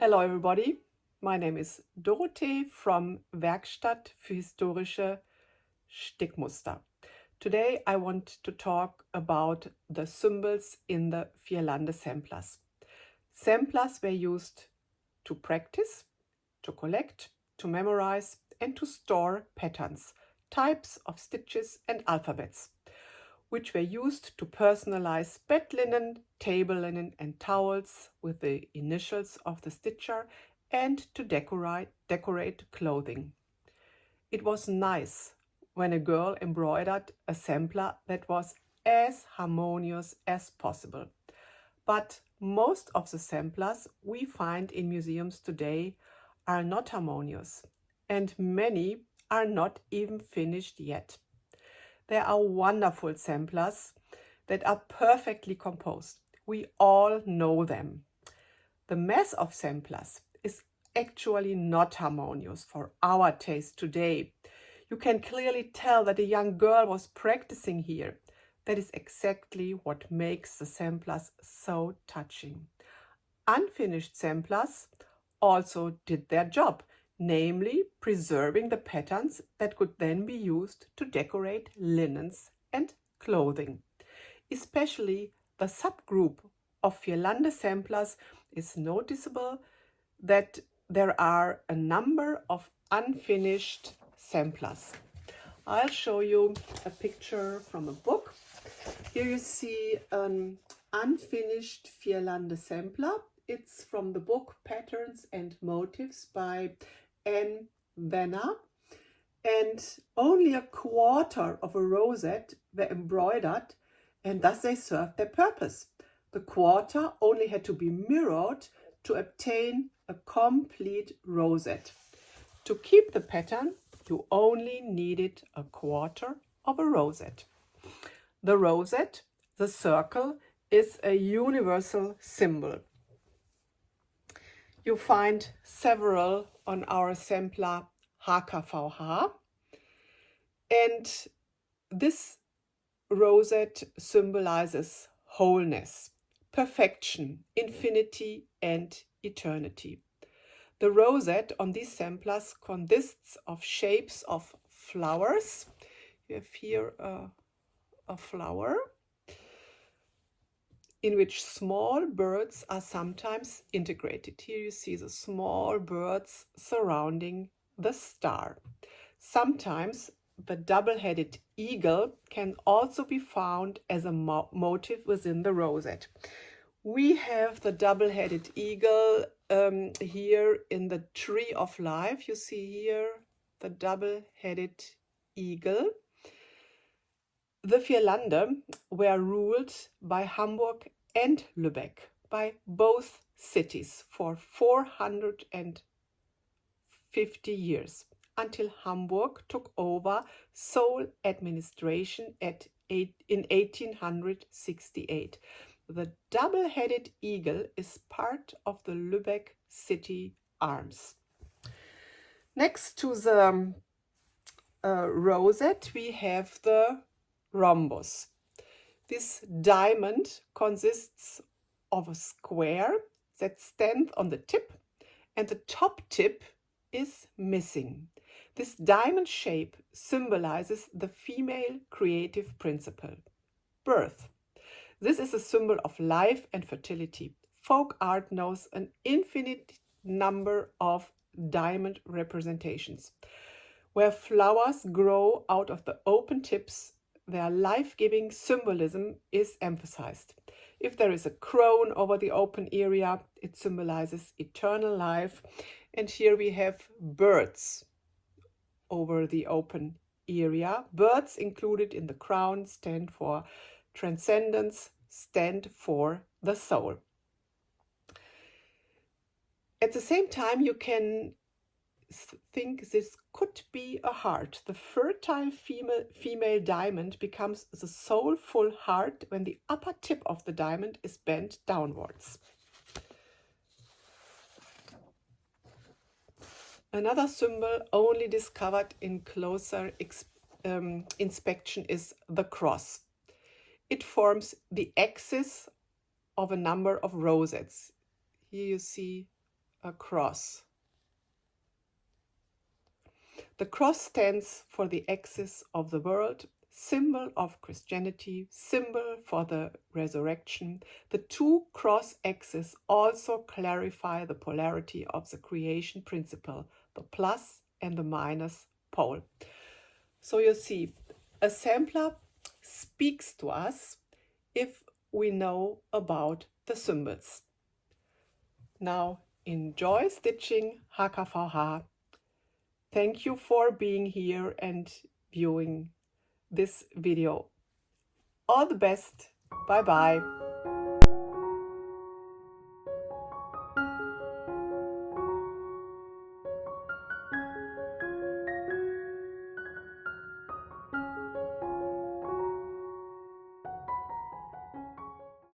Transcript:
Hello everybody, my name is Dorothee from Werkstatt für Historische Stickmuster. Today I want to talk about the symbols in the Vierlande Samplers. Samplers were used to practice, to collect, to memorize and to store patterns, types of stitches and alphabets, which were used to personalize bed linen, table linen and towels with the initials of the stitcher and to decorate clothing. It was nice when a girl embroidered a sampler that was as harmonious as possible. But most of the samplers we find in museums today are not harmonious, and many are not even finished yet. There are wonderful samplers that are perfectly composed. We all know them. The mass of samplers is actually not harmonious for our taste today. You can clearly tell that a young girl was practicing here. That is exactly what makes the samplers so touching. Unfinished samplers also did their job, namely preserving the patterns that could then be used to decorate linens and clothing. Especially the subgroup of Vierlande samplers is noticeable that there are a number of unfinished samplers. I'll show you a picture from a book. Here you see an unfinished Vierlande sampler. It's from the book Patterns and Motives by Anne Vanna, and only a quarter of a rosette were embroidered, and thus they served their purpose. The quarter only had to be mirrored to obtain a complete rosette. To keep the pattern, you only needed a quarter of a rosette. The rosette, the circle, is a universal symbol. You find several on our sampler HKVH, and this rosette symbolizes wholeness, perfection, infinity and eternity. The rosette on these samplers consists of shapes of flowers. You have here a flower in which small birds are sometimes integrated. Here you see the small birds surrounding the star. Sometimes the double-headed eagle can also be found as a motif within the rosette. We have the double-headed eagle here in the Tree of Life. You see here the double-headed eagle. The Vierlande were ruled by Hamburg and Lübeck, by both cities, for 450 years, until Hamburg took over sole administration in 1868. The double-headed eagle is part of the Lübeck city arms. Next to the rosette, we have the rhombus. This diamond consists of a square that stands on the tip, and the top tip is missing. This diamond shape symbolizes the female creative principle, birth. This is a symbol of life and fertility. Folk art knows an infinite number of diamond representations. Where flowers grow out of the open tips, their life-giving symbolism is emphasized. If there is a crown over the open area, it symbolizes eternal life. And here we have birds over the open area. Birds included in the crown stand for transcendence, stand for the soul. At the same time, you can think this could be a heart. The fertile female diamond becomes the soulful heart when the upper tip of the diamond is bent downwards. Another symbol only discovered in closer inspection is the cross. It forms the axis of a number of rosettes. Here you see a cross. The cross stands for the axis of the world, symbol of Christianity, symbol for the resurrection. The two cross axes also clarify the polarity of the creation principle, the plus and the minus pole. So you see, a sampler speaks to us if we know about the symbols. Now enjoy stitching HKVH. Thank you for being here and viewing this video. All the best. Bye bye.